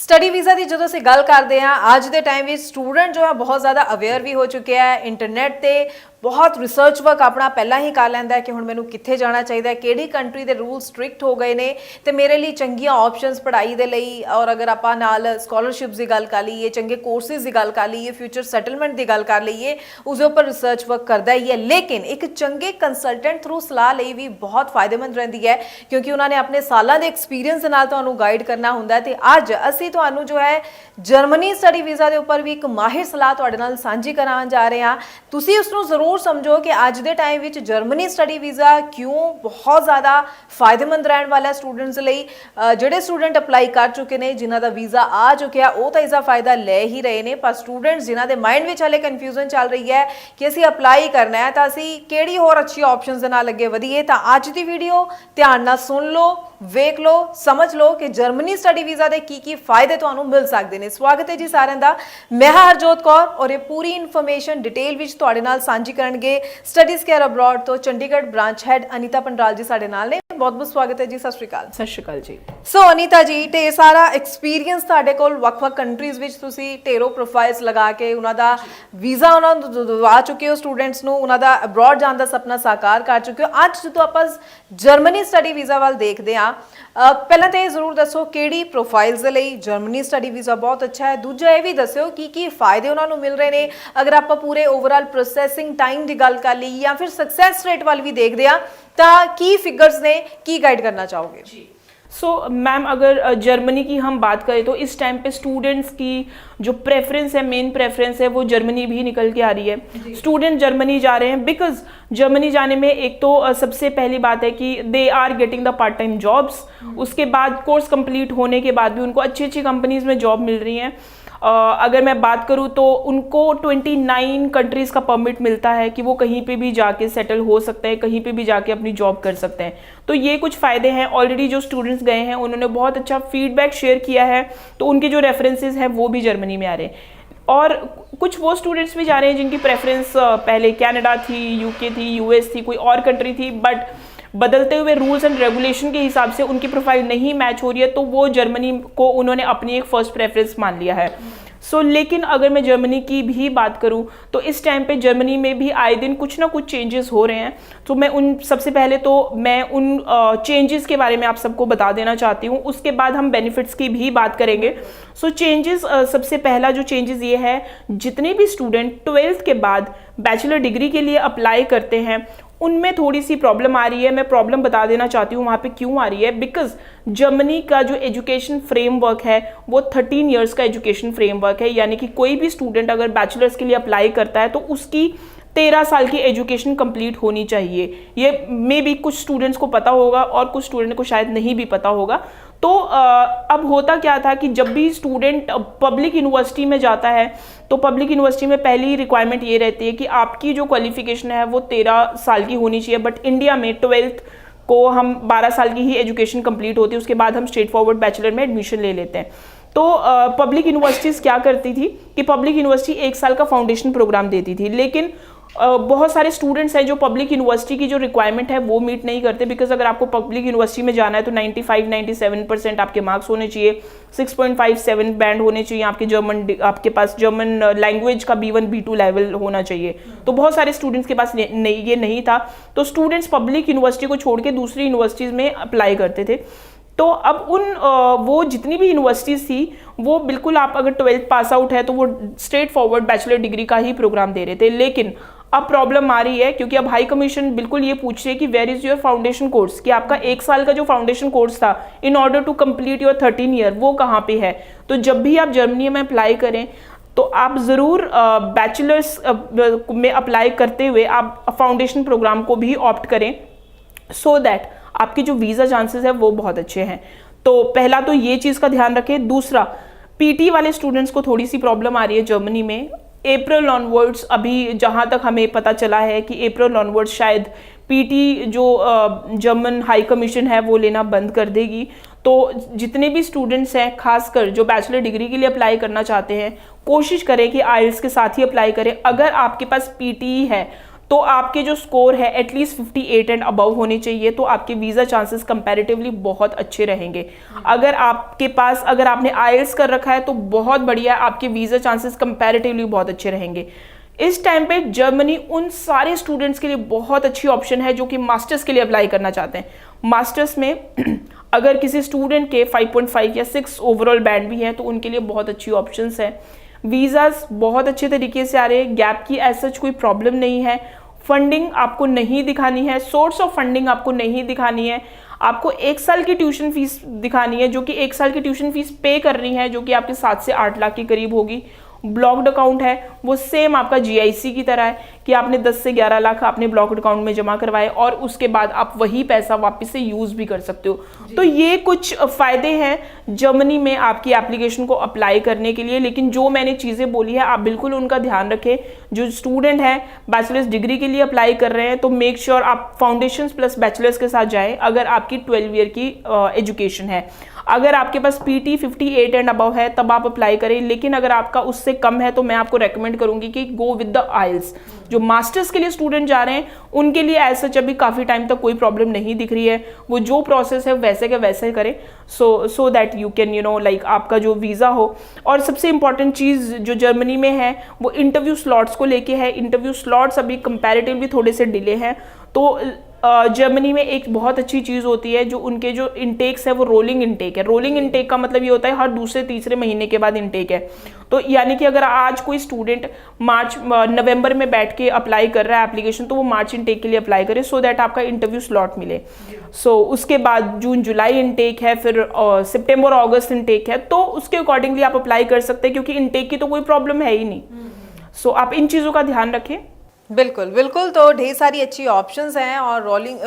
Study visa ਦੀ ਜਦੋਂ ਅਸੀਂ ਗੱਲ ਕਰਦੇ ਹਾਂ ਅੱਜ ਦੇ ਟਾਈਮ ਵਿੱਚ ਸਟੂਡੈਂਟ ਜੋ ਹੈ ਬਹੁਤ ਜ਼ਿਆਦਾ ਅਵੇਅਰ ਵੀ ਹੋ ਚੁੱਕੇ ਹੈ। ਇੰਟਰਨੈਟ ਤੇ ਬਹੁਤ ਰਿਸਰਚ ਵਰਕ ਆਪਣਾ ਪਹਿਲਾਂ ਹੀ ਕਰ ਲੈਂਦਾ ਹੈ ਕਿ ਹੁਣ ਮੈਨੂੰ ਕਿੱਥੇ ਜਾਣਾ ਚਾਹੀਦਾ ਹੈ, ਕਿਹੜੀ ਕੰਟਰੀ ਦੇ ਰੂਲ ਸਟ੍ਰਿਕਟ ਹੋ ਗਏ ਨੇ ਤੇ ਮੇਰੇ ਲਈ ਚੰਗੀਆਂ ਆਪਸ਼ਨਸ ਪੜ੍ਹਾਈ ਦੇ ਲਈ। ਔਰ ਅਗਰ ਆਪਾਂ ਨਾਲ ਸਕਾਲਰਸ਼ਿਪਸ ਦੀ ਗੱਲ ਕਰ ਲਈਏ, ਚੰਗੇ ਕੋਰਸਿਸ ਦੀ ਗੱਲ ਕਰ ਲਈਏ, ਫਿਊਚਰ ਸੈਟਲਮੈਂਟ ਦੀ ਗੱਲ ਕਰ ਲਈਏ, ਉਸਦੇ ਉੱਪਰ ਰਿਸਰਚ ਵਰਕ ਕਰਦਾ ਹੀ ਹੈ। ਲੇਕਿਨ ਇੱਕ ਚੰਗੇ ਕੰਸਲਟੈਂਟ ਥਰੂ ਸਲਾਹ ਲਈ ਵੀ ਬਹੁਤ ਫਾਇਦੇਮੰਦ ਰਹਿੰਦੀ ਹੈ ਕਿਉਂਕਿ ਉਹਨਾਂ ਨੇ ਆਪਣੇ ਸਾਲਾਂ ਦੇ ਐਕਸਪੀਰੀਅੰਸ ਦੇ ਨਾਲ ਤੁਹਾਨੂੰ ਗਾਈਡ ਕਰਨਾ ਹੁੰਦਾ ਹੈ। ਤੇ ਅੱਜ ਅਸੀਂ ਤੁਹਾਨੂੰ ਜੋ ਹੈ ਜਰਮਨੀ ਸਟੱਡੀ ਵੀਜ਼ਾ ਦੇ ਉੱਪਰ ਵੀ ਇੱਕ ਮਾਹਿਰ ਸਲਾਹ ਤੁਹਾਡੇ ਨਾਲ ਸਾਂਝੀ ਕਰਾਉਣ ਜਾ ਰਹੇ ਹਾਂ। ਤੁਸੀਂ ਉਸ ਨੂੰ ਜ਼ਰੂਰ ਸਮਝੋ ਕਿ ਅੱਜ ਦੇ ਟਾਈਮ ਵਿੱਚ ਜਰਮਨੀ ਸਟੱਡੀ ਵੀਜ਼ਾ ਕਿਉਂ ਬਹੁਤ ਜ਼ਿਆਦਾ ਫਾਇਦੇਮੰਦ ਰਹਿਣ ਵਾਲਾ ਸਟੂਡੈਂਟਸ ਲਈ। ਜਿਹੜੇ ਸਟੂਡੈਂਟ ਅਪਲਾਈ ਕਰ ਚੁੱਕੇ ਨੇ, ਜਿਨ੍ਹਾਂ ਦਾ ਵੀਜ਼ਾ ਆ ਚੁੱਕਿਆ, ਉਹ ਤਾਂ ਇਸਦਾ ਫਾਇਦਾ ਲੈ ਹੀ ਰਹੇ ਨੇ, ਪਰ ਸਟੂਡੈਂਟਸ ਜਿਨ੍ਹਾਂ ਦੇ ਮਾਈਂਡ ਵਿੱਚ ਹਾਲੇ ਕਨਫਿਊਜ਼ਨ ਚੱਲ ਰਹੀ ਹੈ ਕਿ ਅਸੀਂ ਅਪਲਾਈ ਕਰਨਾ ਹੈ ਤਾਂ ਅਸੀਂ ਕਿਹੜੀ ਹੋਰ ਅੱਛੀ ਆਪਸ਼ਨਸ ਦੇ ਨਾਲ ਅੱਗੇ ਵਧੀਏ, ਤਾਂ ਅੱਜ ਦੀ ਵੀਡੀਓ ਧਿਆਨ ਨਾਲ ਸੁਣ ਲਓ, ਵੇਖ ਲਓ, ਸਮਝ ਲਓ ਕਿ ਜਰਮਨੀ ਸਟੱਡੀ ਵੀਜ਼ਾ ਦੇ ਕੀ ਫਾਇਦੇ ਤੁਹਾਨੂੰ ਮਿਲ ਸਕਦੇ ਨੇ। ਸਵਾਗਤ ਹੈ ਜੀ ਸਾਰਿਆਂ ਦਾ, ਮੈਂ ਹਾਂ ਹਰਜੋਤ ਕੌਰ ਔਰ ਇਹ ਪੂਰੀ ਇਨਫੋਰਮੇਸ਼ਨ ਡਿਟੇਲ ਵਿੱਚ ਤੁਹਾਡੇ ਨਾਲ ਸਾਂਝੀ ਕਰਨਗੇ ਸਟੱਡੀਜ਼ ਕੇਅਰ ਅਬਰੋਡ ਤੋਂ ਚੰਡੀਗੜ੍ਹ ਬ੍ਰਾਂਚ ਹੈਡ ਅਨੀਤਾ ਪੰਡਰਾਲ ਜੀ ਸਾਡੇ ਨਾਲ ਨੇ। ਬਹੁਤ ਬਹੁਤ ਸਵਾਗਤ ਹੈ ਜੀ। ਸਤਿ ਸ਼੍ਰੀ ਅਕਾਲ। ਸਤਿ ਸ਼੍ਰੀ ਅਕਾਲ ਜੀ। ਸੋ ਅਨੀਤਾ ਜੀ, ਢੇਰ ਸਾਰਾ ਐਕਸਪੀਰੀਅੰਸ ਤੁਹਾਡੇ ਕੋਲ ਵੱਖ-ਵੱਖ ਕੰਟਰੀਜ਼ ਵਿੱਚ ਤੁਸੀਂ ਢੇਰੋਂ ਪ੍ਰੋਫਾਈਲਸ ਲਗਾ ਕੇ ਉਹਨਾਂ ਦਾ ਵੀਜ਼ਾ ਉਹਨਾਂ ਨੂੰ ਦਿਵਾ ਚੁੱਕੇ ਹੋ, ਸਟੂਡੈਂਟਸ ਨੂੰ ਉਹਨਾਂ ਦਾ ਅਬਰੋਡ ਜਾਣ ਦਾ ਸੁਪਨਾ ਸਾਕਾਰ ਕਰ ਚੁੱਕੇ ਹੋ। ਅੱਜ ਜਦੋਂ ਆਪਾਂ ਜਰਮਨੀ ਸਟੱਡੀ ਵੀਜ਼ਾ ਵੱਲ ਦੇਖਦੇ ਹਾਂ, ਪਹਿਲਾਂ ਤਾਂ ਇਹ ਜ਼ਰੂਰ ਦੱਸੋ ਕਿਹੜੀ ਪ੍ਰੋਫਾਈਲਸ ਦੇ ਲਈ ਜਰਮਨੀ ਸਟੱਡੀ ਵੀਜ਼ਾ ਬਹੁਤ ਅੱਛਾ ਹੈ। ਦੂਜਾ ਇਹ ਵੀ ਦੱਸਿਓ ਕੀ ਫਾਇਦੇ ਉਹਨਾਂ ਨੂੰ ਮਿਲ ਰਹੇ ਨੇ। ਅਗਰ ਆਪਾਂ ਪੂਰੇ ਓਵਰਆਲ ਪ੍ਰੋਸੈਸਿੰਗ ਟਾਈਮ ਦੀ ਗੱਲ ਕਰ ਲਈ ਜਾਂ ਫਿਰ ਸਕਸੈਸ रेट वाल भी देख दिया तो की फिगर्स ने की गाइड करना चाहोगे? सो मैम, अगर जर्मनी की हम बात करें तो इस टाइम पे स्टूडेंट्स की जो प्रेफरेंस है, मेन प्रेफरेंस है, वो जर्मनी भी निकल के आ रही है। स्टूडेंट जर्मनी जा रहे हैं बिकॉज जर्मनी जाने में एक तो सबसे पहली बात है कि they are getting the part time jobs. उसके बाद कोर्स कंप्लीट होने के बाद भी उनको अच्छी अच्छी कंपनीज में जॉब मिल रही हैं। अगर मैं बात करूँ तो उनको 29 कंट्रीज़ का परमिट मिलता है कि वो कहीं पे भी जाके सेटल हो सकते हैं, कहीं पे भी जाके अपनी जॉब कर सकते हैं। तो ये कुछ फ़ायदे हैं। ऑलरेडी जो स्टूडेंट्स गए हैं उन्होंने बहुत अच्छा फीडबैक शेयर किया है, तो उनके जो रेफरेंसेस हैं वो भी जर्मनी में आ रहे हैं। और कुछ वो स्टूडेंट्स भी जा रहे हैं जिनकी प्रेफरेंस पहले कनाडा थी, यूके थी, यूएस थी, कोई और कंट्री थी, बट बदलते हुए रूल्स एंड रेगुलेशन के हिसाब से उनकी प्रोफाइल नहीं मैच हो रही है, तो वो जर्मनी को उन्होंने अपनी एक फ़र्स्ट प्रेफरेंस मान लिया है। लेकिन अगर मैं जर्मनी की भी बात करूं तो इस टाइम पे जर्मनी में भी आए दिन कुछ ना कुछ चेंजेस हो रहे हैं। तो मैं सबसे पहले तो मैं उन चेंजेस के बारे में आप सबको बता देना चाहती हूं, उसके बाद हम बेनिफिट्स की भी बात करेंगे। चेंजेस, सबसे पहला जो चेंजेस ये है, जितने भी स्टूडेंट 12th के बाद बैचलर डिग्री के लिए अप्लाई करते हैं उनमें थोड़ी सी प्रॉब्लम आ रही है। मैं प्रॉब्लम बता देना चाहती हूँ वहाँ पे क्यों आ रही है। बिकॉज जर्मनी का जो एजुकेशन फ्रेमवर्क है वो 13 इयर्स का एजुकेशन फ्रेमवर्क है, यानी कि कोई भी स्टूडेंट अगर बैचलर्स के लिए अप्लाई करता है तो उसकी 13 साल की एजुकेशन कंप्लीट होनी चाहिए। ये मे बी कुछ स्टूडेंट्स को पता होगा और कुछ स्टूडेंट को शायद नहीं भी पता होगा। तो अब होता क्या था कि जब भी स्टूडेंट पब्लिक यूनिवर्सिटी में जाता है तो पब्लिक यूनिवर्सिटी में पहली रिक्वायरमेंट ये रहती है कि आपकी जो क्वालिफिकेशन है वो 13 साल की होनी चाहिए। बट इंडिया में 12th को हम 12 साल की ही एजुकेशन कंप्लीट होती है, उसके बाद हम स्ट्रेट फॉरवर्ड बैचलर में एडमिशन ले लेते हैं। तो पब्लिक यूनिवर्सिटीज़ क्या करती थी कि पब्लिक यूनिवर्सिटी 1 साल का फाउंडेशन प्रोग्राम देती थी, लेकिन बहुत सारे स्टूडेंट्स हैं जो पब्लिक यूनिवर्सिटी की जो रिक्वायरमेंट है वो मीट नहीं करते। बिकॉज अगर आपको पब्लिक यूनिवर्सिटी में जाना है तो 95-97% आपके मार्क्स होने चाहिए, 6.57 बैंड होने चाहिए, आपके पास जर्मन लैंग्वेज का B1 B2 लेवल होना चाहिए। तो बहुत सारे स्टूडेंट्स के पास ये नहीं था, तो स्टूडेंट्स पब्लिक यूनिवर्सिटी को छोड़ के दूसरी यूनिवर्सिटीज़ में अप्लाई करते थे। तो अब वो जितनी भी यूनिवर्सिटीज़ थी वो बिल्कुल, आप अगर 12th पास आउट है तो वो स्ट्रेट फॉरवर्ड बैचलर डिग्री का ही प्रोग्राम दे रहे थे। लेकिन अब प्रॉब्लम आ रही है क्योंकि अब हाई कमीशन बिल्कुल ये पूछ रही है कि where is your foundation course, कि आपका 1 साल का जो फाउंडेशन कोर्स था in order to complete your 13 year वो कहाँ पे है। तो जब भी आप जर्मनी में अप्लाई करें तो आप ज़रूर बैचलर्स में अप्लाई करते हुए आप फाउंडेशन प्रोग्राम को भी ऑप्ट करें, सो दैट आपके जो वीज़ा चांसेस है वो बहुत अच्छे हैं। तो पहला तो ये चीज़ का ध्यान रखें। दूसरा, पीटी वाले स्टूडेंट्स को थोड़ी सी प्रॉब्लम आ रही है जर्मनी में। अप्रैल ऑनवर्ड्स, अभी जहाँ तक हमें पता चला है कि अप्रैल ऑनवर्ड्स शायद पीटी जो जर्मन हाई कमीशन है वो लेना बंद कर देगी। तो जितने भी स्टूडेंट्स हैं, खासकर जो बैचलर डिग्री के लिए अप्लाई करना चाहते हैं, कोशिश करें कि आइल्स के साथ ही अप्लाई करें। अगर आपके पास पीटी है तो आपके जो स्कोर है एटलीस्ट 58 एंड अबव होने चाहिए, तो आपके वीज़ा चांसेस कंपैरेटिवली बहुत अच्छे रहेंगे। अगर आपने आईएलटीएस कर रखा है तो बहुत बढ़िया, आपके वीज़ा चांसेस कंपैरेटिवली बहुत अच्छे रहेंगे। इस टाइम पे जर्मनी उन सारे स्टूडेंट्स के लिए बहुत अच्छी ऑप्शन है जो कि मास्टर्स के लिए अप्लाई करना चाहते हैं। मास्टर्स में अगर किसी स्टूडेंट के 5.5 या 6 ओवरऑल बैंड भी हैं तो उनके लिए बहुत अच्छी ऑप्शंस हैं। वीज़ाज बहुत अच्छे तरीके से आ रहे हैं, गैप की एज सच कोई प्रॉब्लम नहीं है। फंडिंग आपको नहीं दिखानी है, सोर्स ऑफ फंडिंग आपको नहीं दिखानी है। आपको 1 साल की ट्यूशन फीस दिखानी है, जो कि 1 साल की ट्यूशन फीस पे करनी है, जो कि आपके 7 से 8 लाख के करीब होगी। ब्लॉक्ड अकाउंट है वो सेम आपका जीआईसी की तरह है कि आपने 10 से 11 लाख आपने ब्लॉक्ड अकाउंट में जमा करवाए और उसके बाद आप वही पैसा वापस से यूज भी कर सकते हो। तो ये कुछ फायदे हैं जर्मनी में आपकी एप्लीकेशन को अप्लाई करने के लिए। लेकिन जो मैंने चीज़ें बोली है आप बिल्कुल उनका ध्यान रखें। जो स्टूडेंट है बैचलर्स डिग्री के लिए अप्लाई कर रहे हैं तो मेक श्योर आप फाउंडेशन प्लस बैचलर्स के साथ जाएं अगर आपकी 12 ईयर की एजुकेशन है। अगर आपके पास पीटी 58 एंड अबव है तब आप अप्लाई करें, लेकिन अगर आपका उससे कम है तो मैं आपको रेकमेंड करूंगी कि गो विद द आइल्स। जो मास्टर्स के लिए स्टूडेंट जा रहे हैं उनके लिए एज सच अभी काफ़ी टाइम तक कोई प्रॉब्लम नहीं दिख रही है, वो जो प्रोसेस है वैसे के वैसे करें so that you can like आपका जो वीज़ा हो। और सबसे इंपॉर्टेंट चीज़ जो जर्मनी में है वो इंटरव्यू स्लॉट्स को लेके है। इंटरव्यू स्लॉट्स अभी कंपैरेटिवली थोड़े से डिले हैं। तो जर्मनी में एक बहुत अच्छी चीज़ होती है, जो उनके जो इनटेक्स है वो रोलिंग इनटेक है। रोलिंग इनटेक का मतलब ये होता है हर दूसरे तीसरे महीने के बाद इनटेक है। तो यानी कि अगर आज कोई स्टूडेंट नवंबर में बैठ के अप्लाई कर रहा है एप्लीकेशन, तो वो मार्च इनटेक के लिए अप्लाई करे सो दैट आपका इंटरव्यू स्लॉट मिले। उसके बाद जून जुलाई इनटेक है, फिर सितंबर अगस्त इनटेक है, तो उसके अकॉर्डिंगली आप अप्लाई कर सकते हैं क्योंकि इनटेक की तो कोई प्रॉब्लम है ही नहीं। आप इन चीज़ों का ध्यान रखें। बिल्कुल बिल्कुल। तो ढेर सारी अच्छी ऑप्शंस हैं और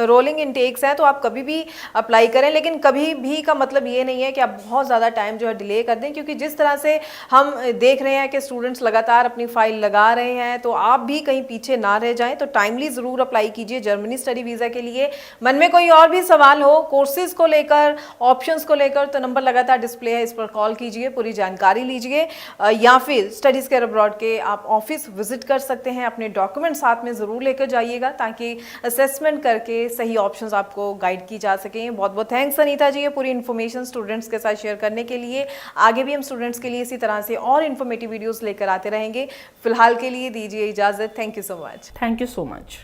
रोलिंग इनटेक्स हैं, तो आप कभी भी अप्लाई करें। लेकिन कभी भी का मतलब ये नहीं है कि आप बहुत ज़्यादा टाइम जो है डिले कर दें, क्योंकि जिस तरह से हम देख रहे हैं कि स्टूडेंट्स लगातार अपनी फाइल लगा रहे हैं, तो आप भी कहीं पीछे ना रह जाएं। तो टाइमली ज़रूर अप्लाई कीजिए जर्मनी स्टडी वीज़ा के लिए। मन में कोई और भी सवाल हो कोर्सेज को लेकर, ऑप्शंस को लेकर, तो नंबर लगातार डिस्प्ले है, इस पर कॉल कीजिए, पूरी जानकारी लीजिए। या फिर स्टडीज़ केयर अब्रॉड के आप ऑफिस विजिट कर सकते हैं। अपने डॉक्यूमेंट साथ में ज़रूर लेकर जाइएगा ताकि असेसमेंट करके सही ऑप्शंस आपको गाइड की जा सकें। बहुत बहुत थैंक्स अनीता जी, ये पूरी इन्फॉर्मेशन स्टूडेंट्स के साथ शेयर करने के लिए। आगे भी हम स्टूडेंट्स के लिए इसी तरह से और इन्फॉर्मेटिव वीडियोस लेकर आते रहेंगे। फिलहाल के लिए दीजिए इजाज़त। Thank you so much. Thank you so much.